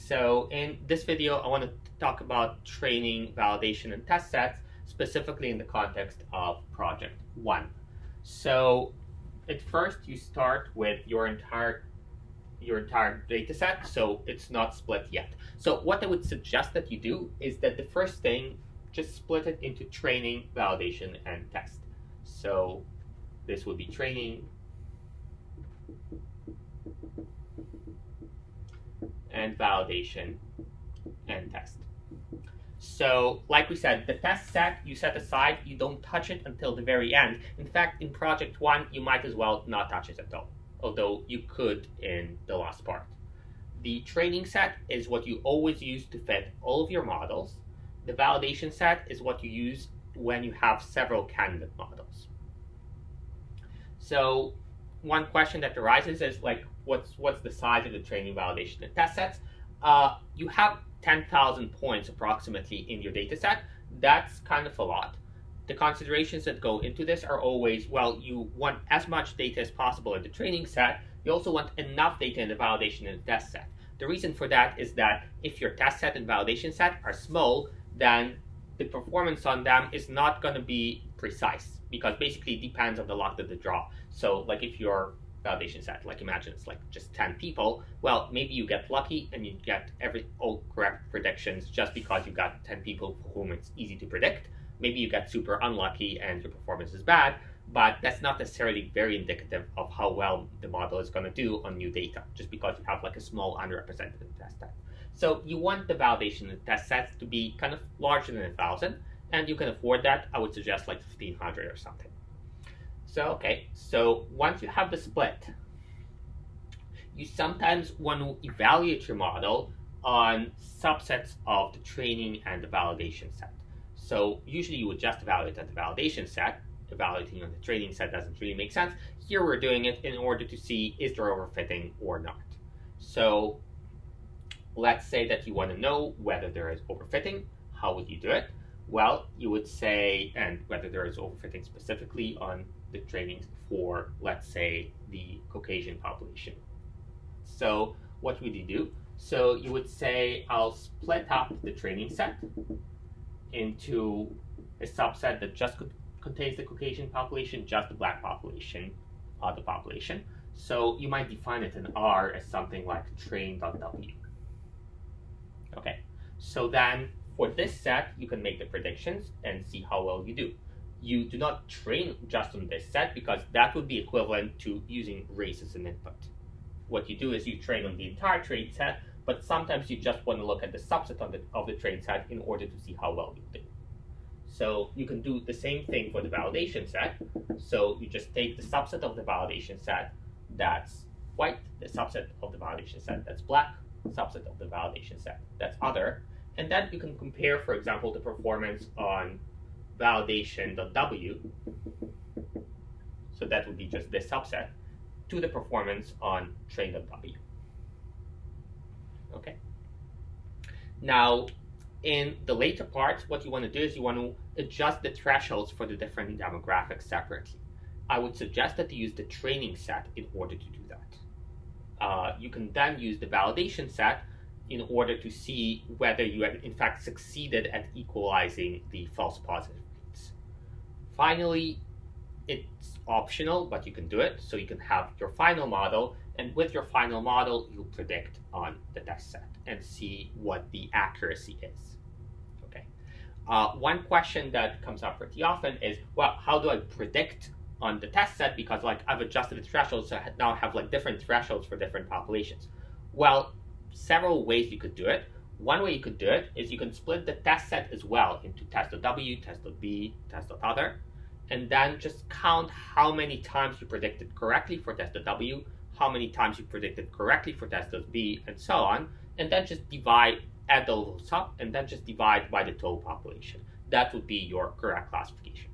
So in this video, I want to talk about training, validation, and test sets, specifically in the context of project one. So at first, you start with your entire data set, so it's not split yet. So what I would suggest that you do is that the first thing, just split it into training, validation, and test. So this would be training and validation and test. So like we said, the test set you set aside, you don't touch it until the very end. In fact, in project one, you might as well not touch it at all, although you could in the last part. The training set is what you always use to fit all of your models. The validation set is what you use when you have several candidate models. So one question that arises is like, what's the size of the training, validation, and test sets? You have 10,000 points approximately in your data set. That's kind of a lot. The considerations that go into this are always, well, you want as much data as possible in the training set. You also want enough data in the validation and the test set. The reason for that is that if your test set and validation set are small, then the performance on them is not going to be precise, because basically it depends on the luck of the draw. So like if your validation set, like imagine it's like just 10 people, well, maybe you get lucky and you get all correct predictions just because you got 10 people for whom it's easy to predict. Maybe you get super unlucky and your performance is bad, but that's not necessarily very indicative of how well the model is going to do on new data, just because you have like a small underrepresented test set. So you want the validation and test sets to be kind of larger than 1,000, and you can afford that. I would suggest like 1,500 or something. So, okay, so once you have the split, you sometimes want to evaluate your model on subsets of the training and the validation set. So usually you would just evaluate at the validation set. Evaluating on the training set doesn't really make sense. Here we're doing it in order to see is there overfitting or not. So let's say that you want to know whether there is overfitting. How would you do it? Well, you would say, and whether there is overfitting specifically on the training for, let's say, the Caucasian population. So what would you do? So you would say, I'll split up the training set into a subset that just contains the Caucasian population, just the Black population, the population. So you might define it in R as something like train.w. Okay, so then for this set, you can make the predictions and see how well you do. You do not train just on this set because that would be equivalent to using race as an input. What you do is you train on the entire train set, but sometimes you just want to look at the subset of the train set in order to see how well you do. So you can do the same thing for the validation set. So you just take the subset of the validation set that's white, the subset of the validation set that's black, subset of the validation set that's other, and then you can compare, for example, the performance on validation.w, so that would be just this subset, to the performance on train.w. Okay. Now, in the later parts, what you want to do is you want to adjust the thresholds for the different demographics separately. I would suggest that you use the training set in order to do that. You can then use the validation set in order to see whether you have in fact succeeded at equalizing the false positive rates. Finally, it's optional, but you can do it. So you can have your final model, and with your final model, you'll predict on the test set and see what the accuracy is. Okay. One question that comes up pretty often is, well, how do I predict on the test set? Because like I've adjusted the thresholds, so I now have like different thresholds for different populations. Well, several ways you could do it. One way you could do it is you can split the test set as well into test.w, test.b, test.other, and then just count how many times you predicted correctly for test.w, how many times you predicted correctly for test.b, and so on, and then just add those up, and then just divide by the total population. That would be your correct classification.